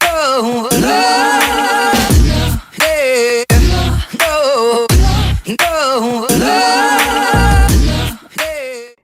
No, no, yeah, no, no, yeah.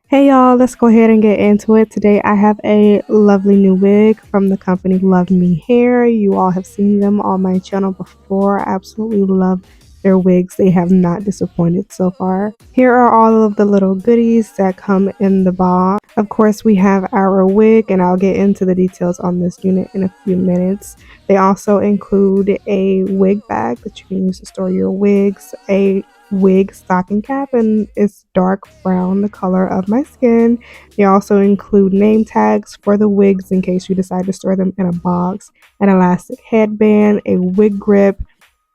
Hey y'all, let's go ahead and get into it. Today I have a lovely new wig from the company Luvme Hair. You all have seen them on my channel before. I absolutely love their wigs. They have not disappointed so far. Here are all of the little goodies that come in the box. Of course, we have our wig, and I'll get into the details on this unit in a few minutes. They also include a wig bag that you can use to store your wigs, a wig stocking cap, and it's dark brown, the color of my skin. They also include name tags for the wigs in case you decide to store them in a box, an elastic headband, a wig grip,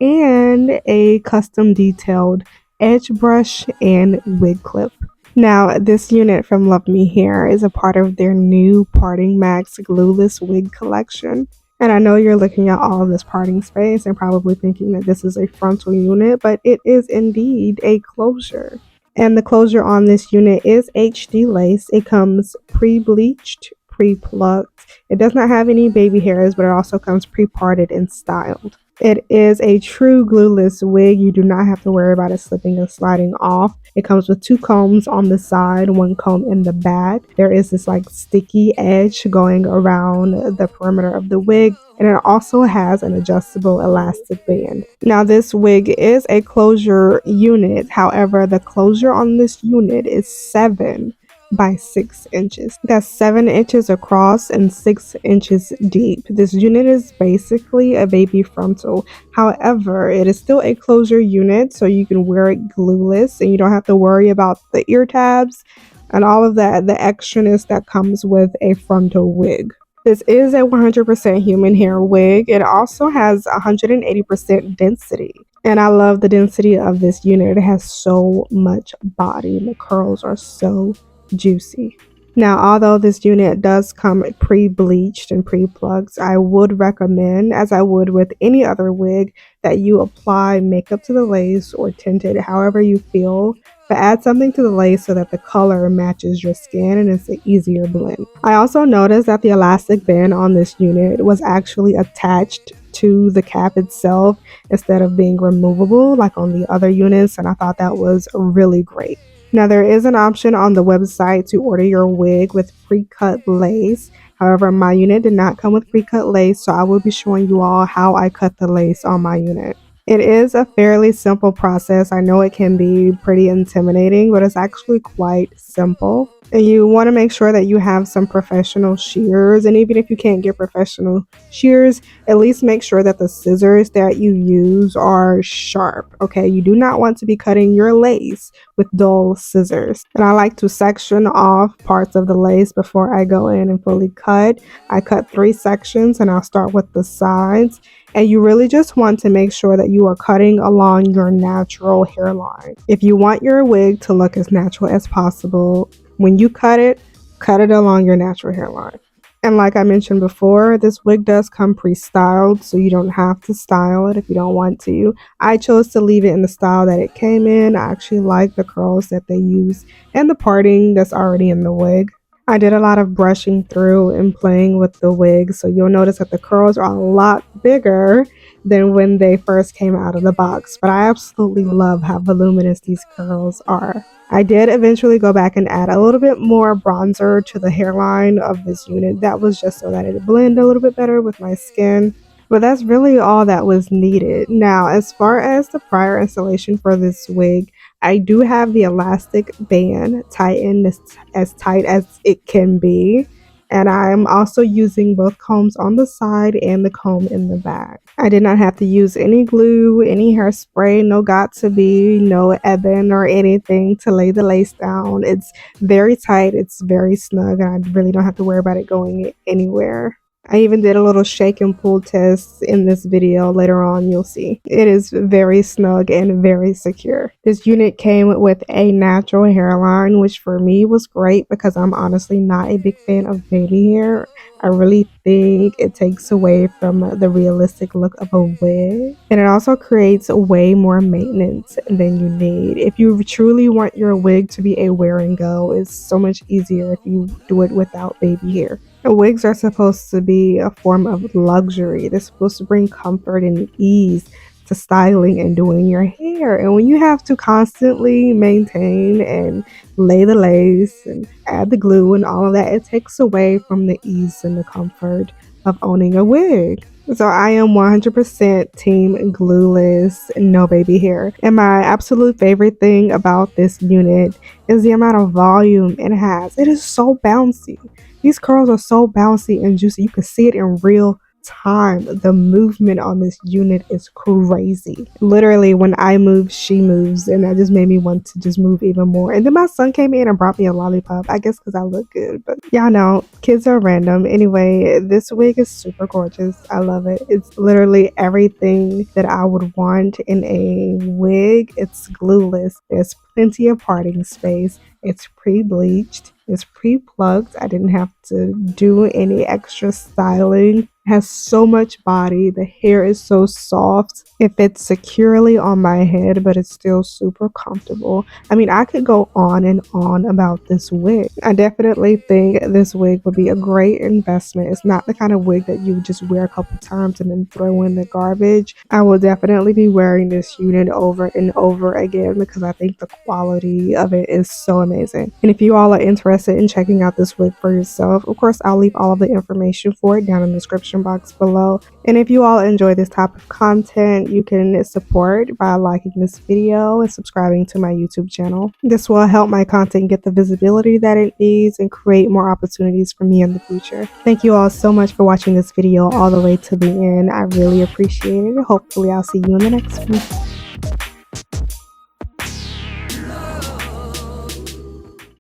and a custom detailed edge brush and wig clip. Now, this unit from Luvme Hair is a part of their new PartingMAX Glueless wig collection. And I know you're looking at all of this parting space and probably thinking that this is a frontal unit, but it is indeed a closure. And the closure on this unit is HD lace. It comes pre-bleached, pre-plucked. It does not have any baby hairs, but it also comes pre-parted and styled. It is a true glueless wig. You do not have to worry about it slipping and sliding off. It comes with 2 combs on the side, 1 comb in the back. There is this like sticky edge going around the perimeter of the wig, and it also has an adjustable elastic band. Now, this wig is a closure unit. However, the closure on this unit is 7 by 6 inches. That's 7 inches across and 6 inches deep. This unit is basically a baby frontal. However, it is still a closure unit, so you can wear it glueless and you don't have to worry about the ear tabs and all of that, the extraness that comes with a frontal wig. This is a 100% human hair wig. It also has 180% density. And I love the density of this unit. It has so much body and the curls are so juicy. Now, although this unit does come pre-bleached and pre-plucked, I would recommend, as I would with any other wig, that you apply makeup to the lace or tint it however you feel, but add something to the lace so that the color matches your skin and it's an easier blend. I also noticed that the elastic band on this unit was actually attached to the cap itself instead of being removable like on the other units, and I thought that was really great. Now, there is an option on the website to order your wig with pre-cut lace. However, my unit did not come with pre-cut lace, so I will be showing you all how I cut the lace on my unit. It is a fairly simple process. I know it can be pretty intimidating, but it's actually quite simple. And you want to make sure that you have some professional shears, and even if you can't get professional shears, at least make sure that the scissors that you use are sharp. Okay, you do not want to be cutting your lace with dull scissors. And I like to section off parts of the lace before I go in and fully cut. I cut 3 sections, and I'll start with the sides. And you really just want to make sure that you are cutting along your natural hairline. If you want your wig to look as natural as possible, when you cut it along your natural hairline. And like I mentioned before, this wig does come pre-styled, so you don't have to style it if you don't want to. I chose to leave it in the style that it came in. I actually like the curls that they use and the parting that's already in the wig. I did a lot of brushing through and playing with the wig, so you'll notice that the curls are a lot bigger than when they first came out of the box, but I absolutely love how voluminous these curls are. I did eventually go back and add a little bit more bronzer to the hairline of this unit. That was just so that it blend a little bit better with my skin. But that's really all that was needed. Now, as far as the prior installation for this wig, I do have the elastic band tightened as tight as it can be. And I'm also using both combs on the side and the comb in the back. I did not have to use any glue, any hairspray, no got-to-be, no ebon or anything to lay the lace down. It's very tight, it's very snug, and I really don't have to worry about it going anywhere. I even did a little shake and pull test in this video. Later on, you'll see. It is very snug and very secure. This unit came with a natural hairline, which for me was great because I'm honestly not a big fan of baby hair. I really think it takes away from the realistic look of a wig. And it also creates way more maintenance than you need. If you truly want your wig to be a wear and go, it's so much easier if you do it without baby hair. Wigs are supposed to be a form of luxury. They're supposed to bring comfort and ease to styling and doing your hair. And when you have to constantly maintain and lay the lace and add the glue and all of that, it takes away from the ease and the comfort of owning a wig. So I am 100% team glueless, no baby hair. And my absolute favorite thing about this unit is the amount of volume it has. It is so bouncy. These curls are so bouncy and juicy. You can see it in real time. The movement on this unit is crazy. Literally, when I move, she moves, and that just made me want to just move even more. And then my son came in and brought me a lollipop, I guess because I look good, but y'all know kids are random. Anyway, this wig is super gorgeous. I love it. It's literally everything that I would want in a wig. It's glueless. There's plenty of parting space. It's pre-bleached. It's pre-plucked. I didn't have to do any extra styling. It has so much body. The hair is so soft. It fits securely on my head, but it's still super comfortable. I mean, I could go on and on about this wig. I definitely think this wig would be a great investment. It's not the kind of wig that you just wear a couple times and then throw in the garbage. I will definitely be wearing this unit over and over again because I think the quality of it is so amazing. And if you all are interested in checking out this wig for yourself, of course, I'll leave all of the information for it down in the description box below. And if you all enjoy this type of content, you can support by liking this video and subscribing to my YouTube channel. This will help my content get the visibility that it needs and create more opportunities for me in the future. Thank you all so much for watching this video all the way to the end. I really appreciate it. Hopefully I'll see you in the next one.